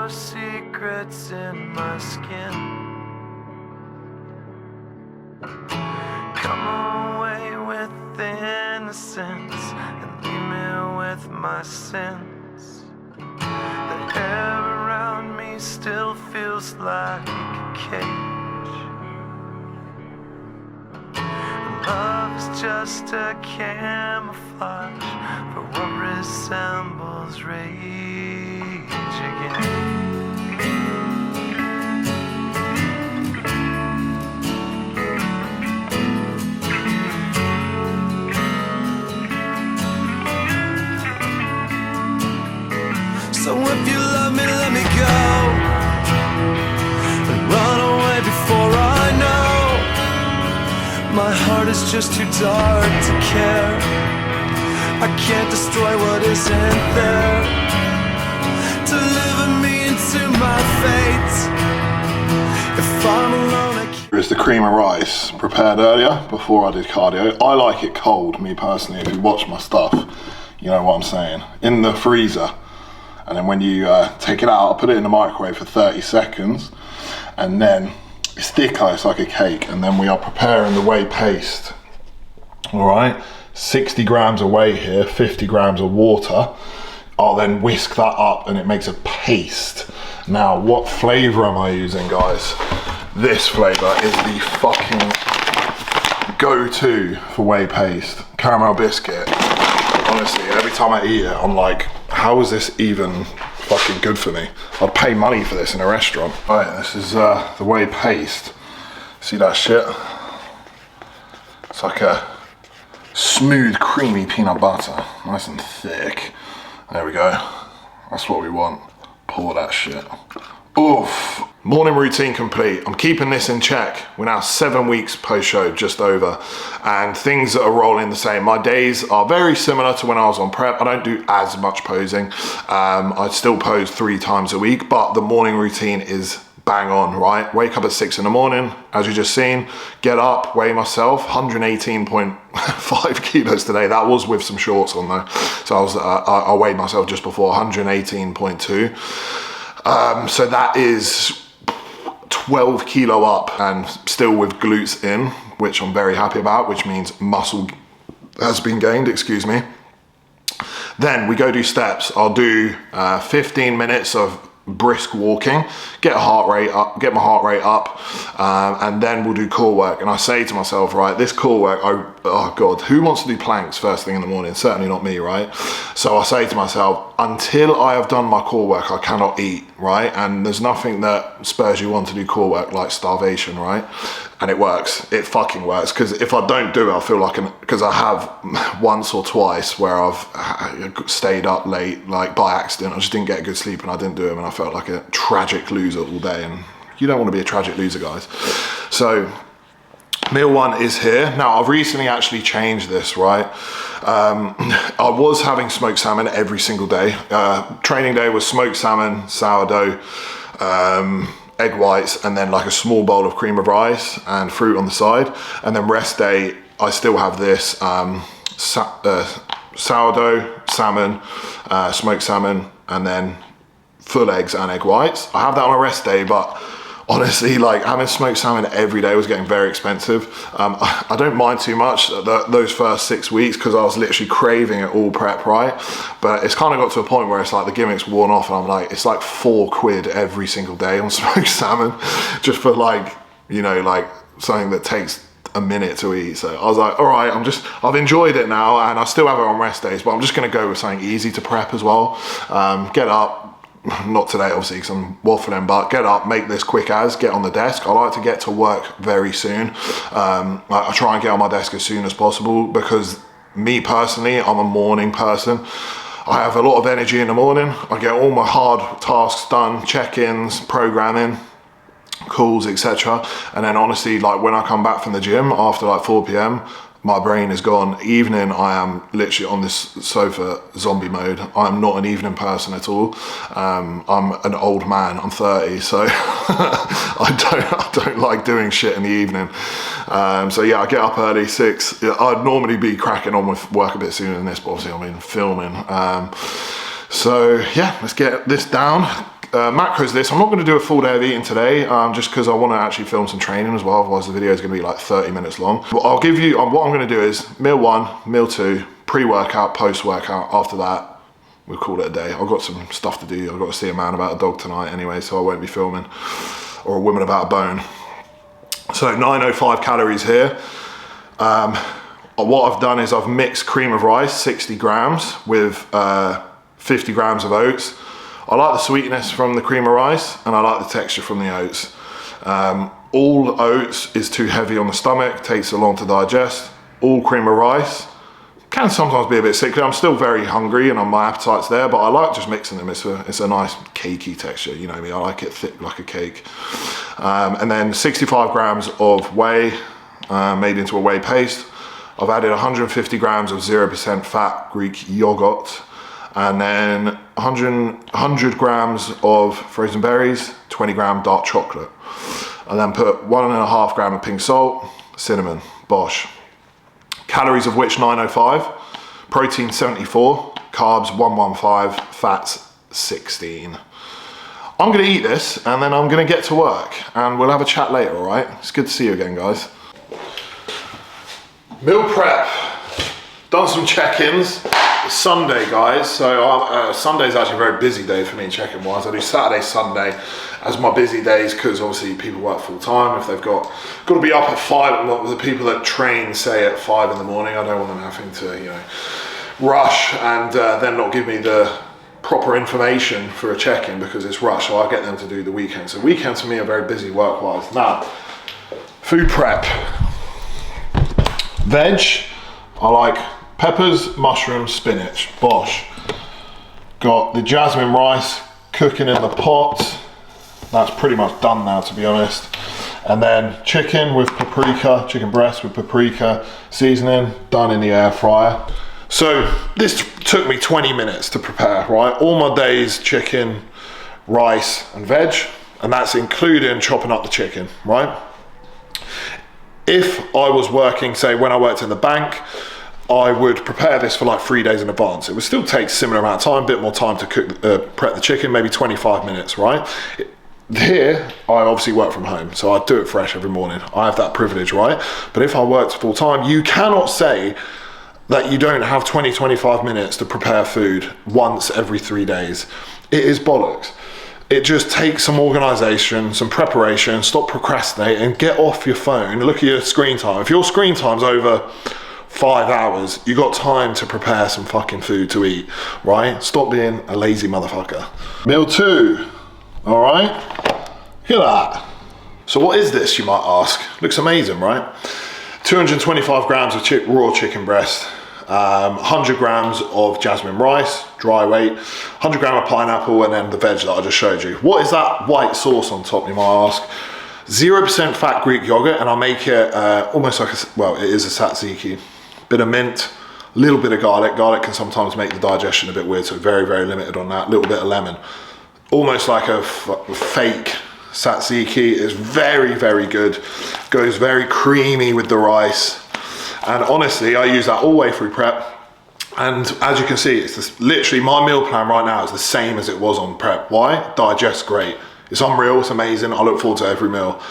your secrets in my skin. Come away with innocence and leave me with my sins. The air around me still feels like a cage. Love is just a camouflage for what resembles rage again. So if you love me, let me go and run away before I know. My heart is just too dark to care. I can't destroy what isn't there. Deliver me into my fate. If I'm alone, I can't. Here's the cream of rice prepared earlier before I did cardio. I like it cold, me personally. If you watch my stuff, you know what I'm saying. In the freezer. And then when you take it out, I put it in the microwave for 30 seconds. And then it's thicker, it's like a cake. And then we are preparing the whey paste. All right, 60 grams of whey here, 50 grams of water. I'll then whisk that up and it makes a paste. Now, what flavor am I using, guys? This flavor is the fucking go-to for whey paste. Caramel biscuit. Honestly, every time I eat it, I'm like, how is this even fucking good for me? I'd pay money for this in a restaurant. Right, this is the whey paste. See that shit? It's like a smooth, creamy peanut butter. Nice and thick. There we go. That's what we want. Pour that shit. Oof. Morning routine complete. I'm keeping this in check. We're now 7 weeks post-show, just over, and things are rolling the same. My days are very similar to when I was on prep. I don't do as much posing. I still pose 3 times a week, but the morning routine is bang on, right? Wake up at 6 in the morning, as you just seen, get up, weigh myself, 118.5 kilos today. That was with some shorts on though. So I weighed myself just before, 118.2. So that is 12 kilo up and still with glutes in, which I'm very happy about, which means muscle has been gained, excuse me. Then we go do steps. I'll do 15 minutes of brisk walking, get my heart rate up, and then we'll do core work. And I say to myself, right, this core work, oh God, who wants to do planks first thing in the morning? Certainly not me, right? So I say to myself, until I have done my core work, I cannot eat, right? And there's nothing that spurs you on to do core work like starvation, right? And it works, it fucking works. Because if I don't do it, I feel like, because I have once or twice where I've stayed up late, like by accident, I just didn't get a good sleep and I didn't do them and I felt like a tragic loser all day. And you don't want to be a tragic loser, guys. So meal 1 is here. Now, I've recently actually changed this, right? I was having smoked salmon every single day. Training day was smoked salmon, sourdough, egg whites, and then like a small bowl of cream of rice and fruit on the side. And then rest day, I still have this sourdough, salmon, smoked salmon, and then full eggs and egg whites. I have that on a rest day, but honestly, like having smoked salmon every day was getting very expensive. I don't mind too much those first 6 weeks because I was literally craving it all prep, right? But it's kind of got to a point where it's like the gimmick's worn off and I'm like, it's like £4 every single day on smoked salmon just for like, you know, like something that takes a minute to eat. So I was like, all right, I've enjoyed it now and I still have it on rest days, but I'm just gonna go with something easy to prep as well. Get up, not today obviously because I'm waffling, but get up, make this quick as, get on the desk. I like to get to work very soon. I try and get on my desk as soon as possible because me personally, I'm a morning person. I have a lot of energy in the morning. I get all my hard tasks done, check-ins, programming, calls, etc. And then honestly, like when I come back from the gym after like 4 p.m, my brain is gone. Evening, I am literally on this sofa, zombie mode. I'm not an evening person at all. I'm an old man, I'm 30, so I don't like doing shit in the evening. So yeah, I get up early, 6. I'd normally be cracking on with work a bit sooner than this, but obviously I've been filming. So yeah, let's get this down. macros this. I'm not going to do a full day of eating today, just because I want to actually film some training as well. Otherwise the video is going to be like 30 minutes long. But I'll give you, what I'm going to do is meal 1, meal 2, pre-workout, post-workout. After that, we'll call it a day. I've got some stuff to do. I've got to see a man about a dog tonight anyway, so I won't be filming, or a woman about a bone. So 905 calories here. What I've done is I've mixed cream of rice, 60 grams, with 50 grams of oats. I like the sweetness from the cream of rice, and I like the texture from the oats. All oats is too heavy on the stomach, takes so long to digest. All cream of rice can sometimes be a bit sickly. I'm still very hungry and my appetite's there, but I like just mixing them. It's a nice cakey texture, you know me, I like it thick like a cake. And then 65 grams of whey, made into a whey paste. I've added 150 grams of 0% fat Greek yogurt, and then 100 grams of frozen berries, 20 gram dark chocolate. And then put 1.5 gram of pink salt, cinnamon, bosh. Calories of which 905, protein 74, carbs 115, fats 16. I'm gonna eat this and then I'm gonna get to work and we'll have a chat later, all right? It's good to see you again, guys. Meal prep, done some check-ins. It's Sunday, guys, so Sunday's actually a very busy day for me check-in wise. I do Saturday, Sunday as my busy days because obviously people work full time. If they've got to be up at 5, the people that train say at 5 in the morning, I don't want them having to, you know, rush and then not give me the proper information for a check-in because it's rushed, so I get them to do the weekend. So weekends for me are very busy work-wise. Now, food prep. Veg, I like peppers, mushrooms, spinach, bosh. Got the jasmine rice cooking in the pot. That's pretty much done now, to be honest. And then chicken with paprika, chicken breast with paprika seasoning, done in the air fryer. So this took me 20 minutes to prepare, right? All my days, chicken, rice and veg, and that's including chopping up the chicken, right? If I was working, say when I worked in the bank, I would prepare this for like 3 days in advance. It would still take a similar amount of time, a bit more time to cook, prep the chicken, maybe 25 minutes, right? Here, I obviously work from home, so I do it fresh every morning. I have that privilege, right? But if I worked full time, you cannot say that you don't have 20, 25 minutes to prepare food once every 3 days. It is bollocks. It just takes some organization, some preparation, stop procrastinating, get off your phone, look at your screen time. If your screen time's over 5 hours, you got time to prepare some fucking food to eat, right? Stop being a lazy motherfucker. Meal 2, all right? Look at that. So what is this, you might ask? Looks amazing, right? 225 grams of raw chicken breast, 100 grams of jasmine rice, dry weight, 100 gram of pineapple, and then the veg that I just showed you. What is that white sauce on top, you might ask? 0% fat Greek yogurt, and I make it almost like it is a tzatziki. Bit of mint, a little bit of garlic. Garlic can sometimes make the digestion a bit weird, so very, very limited on that. A little bit of lemon. Almost like a fake tzatziki. Is very, very good. Goes very creamy with the rice. And honestly, I use that all the way through prep. And as you can see, it's literally my meal plan right now is the same as it was on prep. Why? Digests great. It's unreal, it's amazing. I look forward to every meal.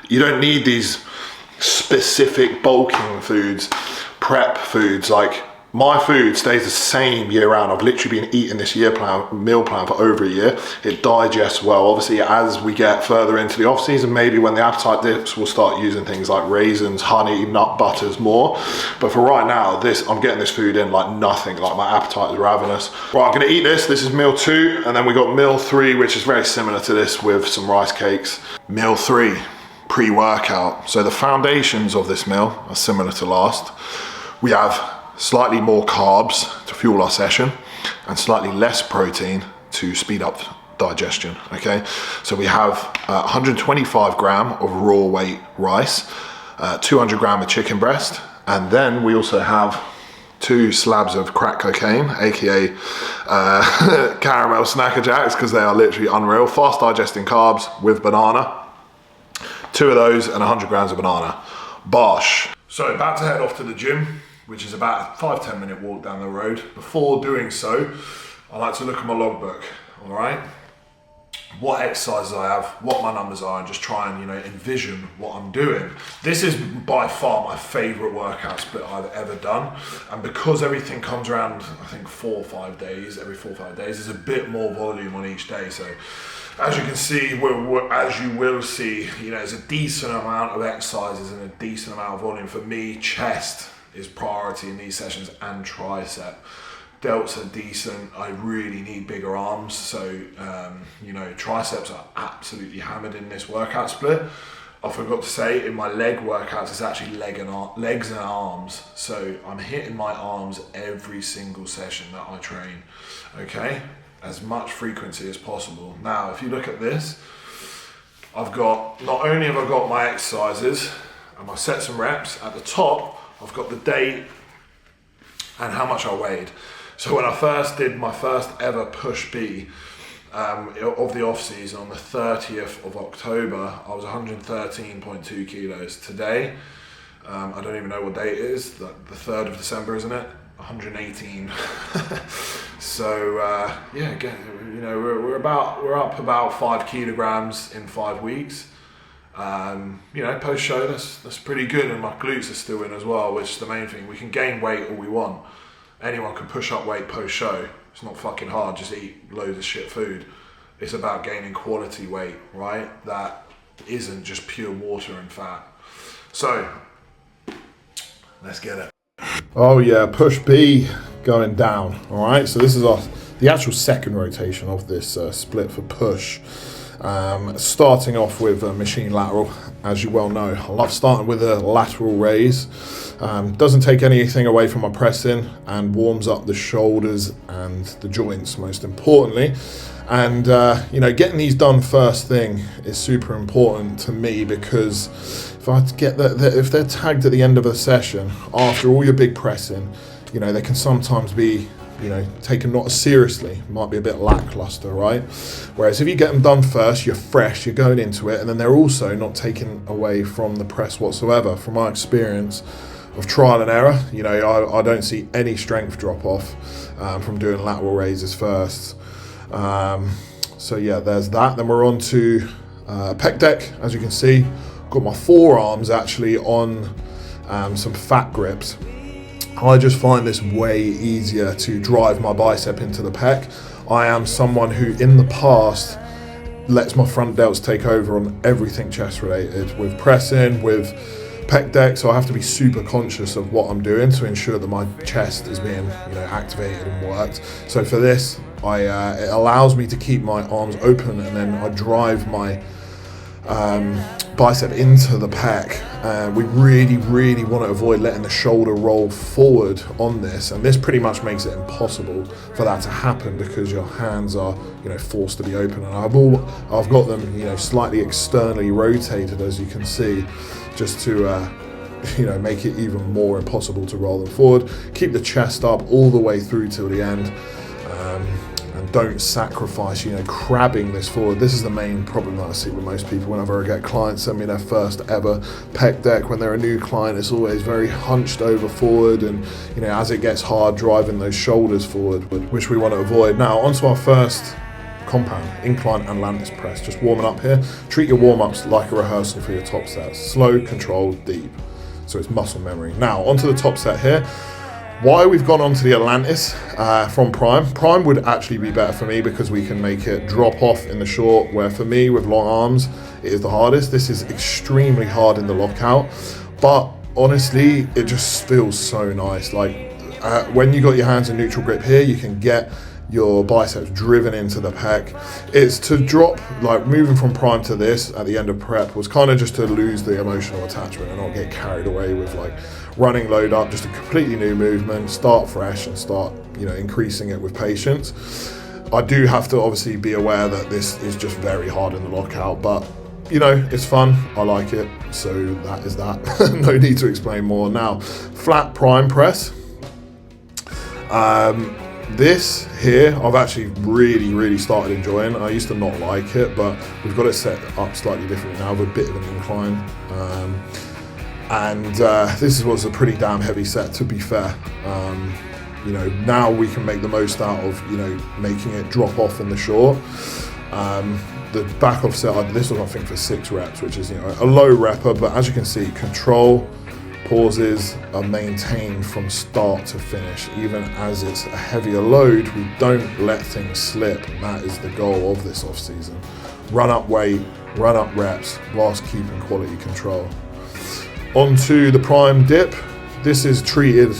You don't need these specific bulking foods, prep foods. Like my food stays the same year round. I've literally been eating this meal plan for over a year. It digests well. Obviously, as we get further into the off season, maybe when the appetite dips, we'll start using things like raisins, honey, nut butters more. But for right now, I'm getting this food in like nothing. Like my appetite is ravenous. Right, I'm gonna eat this. This is meal 2, and then we got meal 3, which is very similar to this with some rice cakes. Meal 3, pre-workout. So the foundations of this meal are similar to last. We have slightly more carbs to fuel our session and slightly less protein to speed up digestion, okay? So we have 125 gram of raw weight rice, 200 gram of chicken breast, and then we also have 2 slabs of crack cocaine, aka caramel Snacker Jacks, because they are literally unreal. Fast digesting carbs with banana. 2 of those and 100 grams of banana. Bosh. So about to head off to the gym, which is about a 5-10 minute walk down the road. Before doing so, I like to look at my logbook, all right? what exercises I have, what my numbers are, and just try and, envision what I'm doing. This is by far my favorite workout split I've ever done. And because everything comes around, I think 4 or 5 days, every 4 or 5 days, there's a bit more volume on each day. So as you can see, as you will see, there's a decent amount of exercises and a decent amount of volume. For me, chest is priority in these sessions and tricep. Delts are decent. I really need bigger arms, so triceps are absolutely hammered in this workout split. I forgot to say, in my leg workouts, it's actually legs and arms. So I'm hitting my arms every single session that I train. Okay, as much frequency as possible. Now, if you look at this, not only have I got my exercises and my sets and reps at the top, I've got the date and how much I weighed. So when I first did my first ever push B of the off season on the 30th of October, I was 113.2 kilos. Today, I don't even know what date it is, the 3rd of December, isn't it? 118. So again, we're up about 5 kilograms in 5 weeks. Post show, that's pretty good, and my glutes are still in as well, which is the main thing. We can gain weight all we want. Anyone can push up weight post show. It's not fucking hard, just eat loads of shit food. It's about gaining quality weight, right? That isn't just pure water and fat. So, let's get it. Oh yeah, push B going down. All right, so this is the actual second rotation of this split for push. Starting off with a machine lateral, as you well know. I love starting with a lateral raise. Doesn't take anything away from my pressing and warms up the shoulders and the joints, most importantly. And getting these done first thing is super important to me, because if I get if they're tagged at the end of a session after all your big pressing, they can sometimes be taken not as seriously, might be a bit lackluster, right? Whereas if you get them done first, you're fresh, you're going into it, and then they're also not taken away from the press whatsoever. From my experience of trial and error, I don't see any strength drop off from doing lateral raises first. So yeah, there's that. Then we're on to pec deck. As you can see, got my forearms actually on some fat grips. I just find this way easier to drive my bicep into the pec. I am someone who in the past lets my front delts take over on everything chest related, with pressing, with pec deck, so I have to be super conscious of what I'm doing to ensure that my chest is being activated and worked. So for this, it allows me to keep my arms open, and then I drive my bicep into the pec. We really want to avoid letting the shoulder roll forward on this, and this pretty much makes it impossible for that to happen, because your hands are forced to be open, and I've got them slightly externally rotated, as you can see, just to make it even more impossible to roll them forward. Keep the chest up all the way through till the end. And don't sacrifice, crabbing this forward. This is the main problem that I see with most people whenever I get clients send me their first ever pec deck. When they're a new client, it's always very hunched over forward, and as it gets hard, driving those shoulders forward, which we want to avoid. Now onto our first compound, incline Atlantis press. Just warming up here. Treat your warm-ups like a rehearsal for your top sets. Slow, controlled, deep. So it's muscle memory. Now onto the top set here. Why we've gone on to the Atlantis from Prime. Prime would actually be better for me because we can make it drop off in the short, where for me with long arms, it is the hardest. This is extremely hard in the lockout, but honestly, it just feels so nice. Like when you got your hands in neutral grip here, you can get your biceps driven into the pec. It's to drop, like moving from Prime to this at the end of prep was kind of just to lose the emotional attachment and not get carried away with like running load up, just a completely new movement, start fresh and start, increasing it with patience. I do have to obviously be aware that this is just very hard in the lockout, but it's fun, I like it, so that is that. No need to explain more. Now, flat Prime press. This here, I've actually really started enjoying. I used to not like it, but we've got it set up slightly differently now with a bit of an incline. This was a pretty damn heavy set, to be fair. Now we can make the most out of, making it drop off in the short. The back offset, this was I think for 6 reps, which is, you know, a low repper, but as you can see, control, pauses are maintained from start to finish. Even as it's a heavier load, we don't let things slip, and that is the goal of this off season. Run up weight, run up reps, whilst keeping quality control. Onto the prime dip. This is treated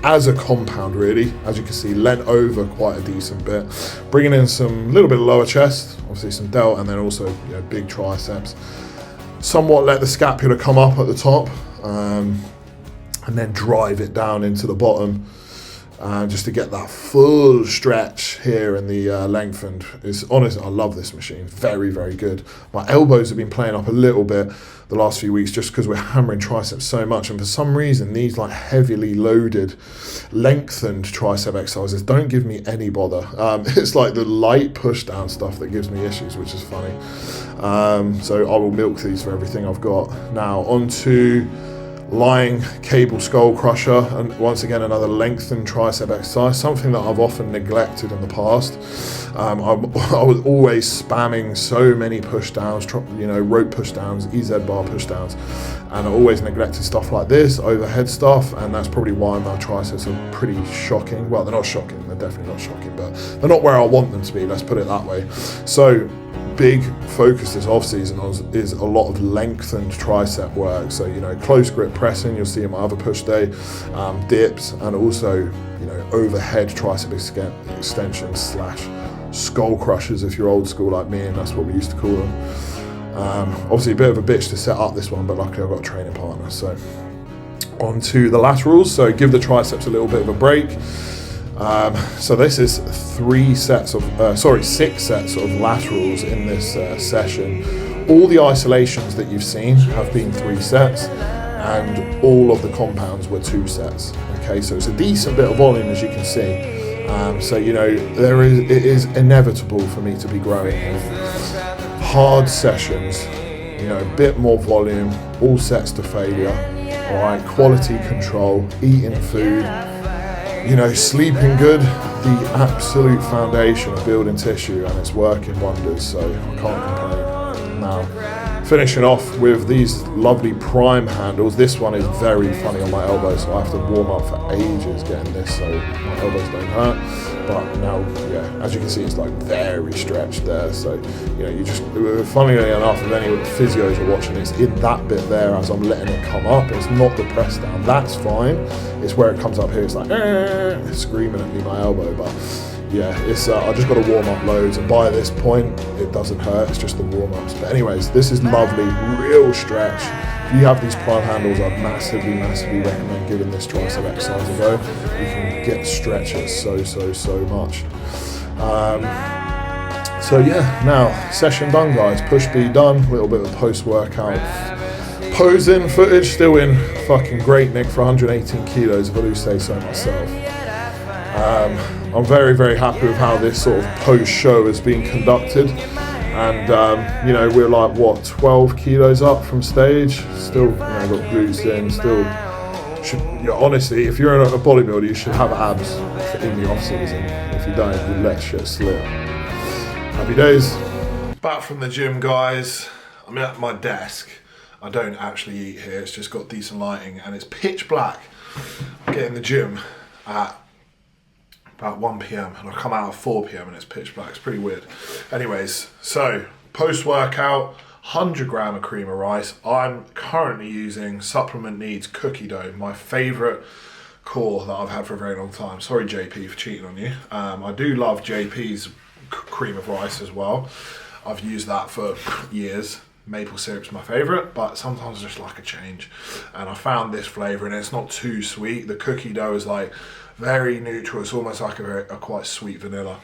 as a compound really, as you can see, leant over quite a decent bit, bringing in some little bit of lower chest, obviously some delt, and then also, you know, big triceps. Somewhat let the scapula come up at the top, and then drive it down into the bottom, just to get that full stretch here in the lengthened. It's honestly, I love this machine, very, very good. My elbows have been playing up a little bit the last few weeks just because we're hammering triceps so much, and for some reason these like heavily loaded lengthened tricep exercises don't give me any bother. It's like the light push down stuff that gives me issues, which is funny. So I will milk these for everything I've got. Now onto lying cable skull crusher, and once again another lengthened tricep exercise, something that I've often neglected in the past. I was always spamming so many push downs, you know, rope push downs, EZ bar push downs, and I always neglected stuff like this, overhead stuff, and that's probably why my triceps are pretty shocking. Well, they're not shocking, they're definitely not shocking, but they're not where I want them to be, let's put it that way. So big focus this off season is a lot of lengthened tricep work. So, you know, close grip pressing, you'll see in my other push day, dips, and also, you know, overhead tricep extensions slash skull crushers if you're old school like me, and that's what we used to call them. Obviously a bit of a bitch to set up this one, but luckily I've got a training partner. So on to the laterals. So give the triceps a little bit of a break. So this is 6 sets of laterals in this session. All the isolations that you've seen have been 3 sets, and all of the compounds were 2 sets. Okay, so it's a decent bit of volume, as you can see. So, you know, it is inevitable for me to be growing in hard sessions, you know, a bit more volume, all sets to failure. All right, quality control, eating food, you know, sleeping good, the absolute foundation of building tissue, and it's working wonders, so I can't complain. Now, finishing off with these lovely prime handles. This one is very funny on my elbow, so I have to warm up for ages getting this so my elbows don't hurt. But now, yeah, as you can see, it's like very stretched there. So, you know, you just, funnily enough, if any physios are watching, it's in that bit there as I'm letting it come up. It's not the press down. That's fine. It's where it comes up here. It's like, screaming at me, my elbow. But yeah, it's I just got to warm up loads, and by this point, it doesn't hurt. It's just the warm-ups. But anyways, this is lovely, real stretch. If you have these prime handles, I'd massively recommend giving this tricep exercise a go. You can get stretches so much. So yeah, now session done, guys. Push B done. A little bit of post-workout posing footage, still in fucking great nick for 118 kilos, if I do say so myself. I'm very, very happy with how this sort of post-show has been conducted. And, you know, we're like, what, 12 kilos up from stage? Still, you know, got glutes in, still, honestly, if you're a bodybuilder, you should have abs in the off-season. If you don't, you let shit slip. Happy days. Back from the gym, guys. I'm at my desk. I don't actually eat here, it's just got decent lighting, and it's pitch black. I get in the gym at about 1 p.m. and I come out at 4 p.m. and it's pitch black. It's pretty weird. Anyways, so post-workout, 100 gram of cream of rice. I'm currently using Supplement Needs cookie dough, my favorite core that I've had for a very long time. Sorry, JP, for cheating on you. I do love JP's cream of rice as well. I've used that for years. Maple syrup's my favorite, but sometimes I just like a change. And I found this flavor, and it's not too sweet. The cookie dough is like very neutral. It's almost like a quite sweet vanilla.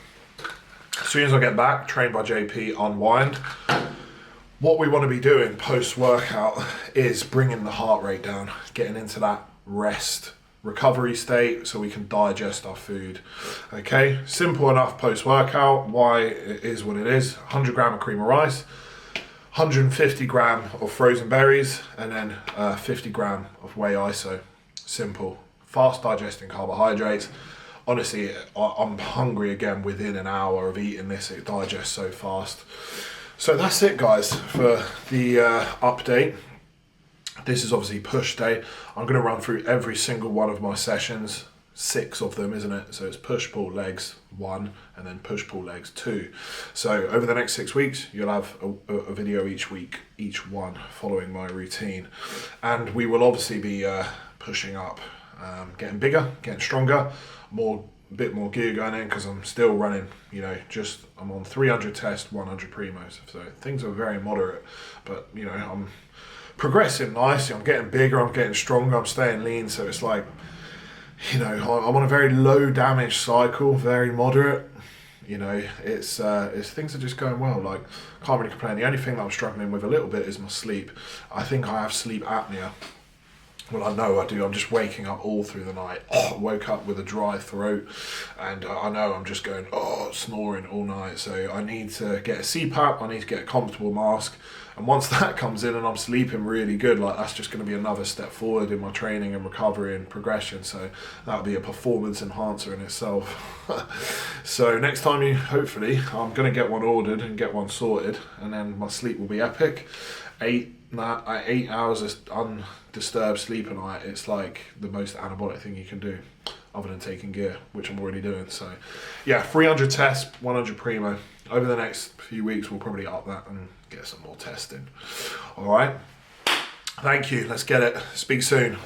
As soon as I get back, trained by JP, unwind. What we want to be doing post-workout is bringing the heart rate down, getting into that rest recovery state so we can digest our food. Okay, simple enough post-workout. Why it is what it is. 100 gram of cream of rice, 150 gram of frozen berries, and then 50 gram of whey iso. Simple, fast digesting carbohydrates. honestly, I'm hungry again within an hour of eating this. It digests so fast. So that's it, guys, for the update. This is obviously push day. I'm going to run through every single one of my sessions, 6 of them, isn't it? So it's push pull legs 1 and then push pull legs 2. So over the next 6 weeks, you'll have a video each week, each one following my routine. And we will obviously be pushing up, getting bigger, getting stronger, bit more gear going in, because I'm still running, you know, I'm on 300 test, 100 primos. So things are very moderate, but you know, I'm progressing nicely. I'm getting bigger, I'm getting stronger, I'm staying lean. So it's like, you know, I'm on a very low damage cycle, very moderate. You know, it's things are just going well. Like, can't really complain. The only thing that I'm struggling with a little bit is my sleep. I think I have sleep apnea. Well, I know I do. I'm just waking up all through the night. Woke up with a dry throat, and I know I'm just going, snoring all night. So I need to get a CPAP. I need to get a comfortable mask. And once that comes in and I'm sleeping really good, like, that's just going to be another step forward in my training and recovery and progression. So that'll be a performance enhancer in itself. So next time, hopefully, I'm going to get one ordered and get one sorted, and then my sleep will be epic. 8 hours of undisturbed sleep a night. It's like the most anabolic thing you can do, other than taking gear, which I'm already doing. So yeah, 300 tests, 100 primo. Over the next few weeks, we'll probably up that and get some more testing. All right, thank you. Let's get it. Speak soon.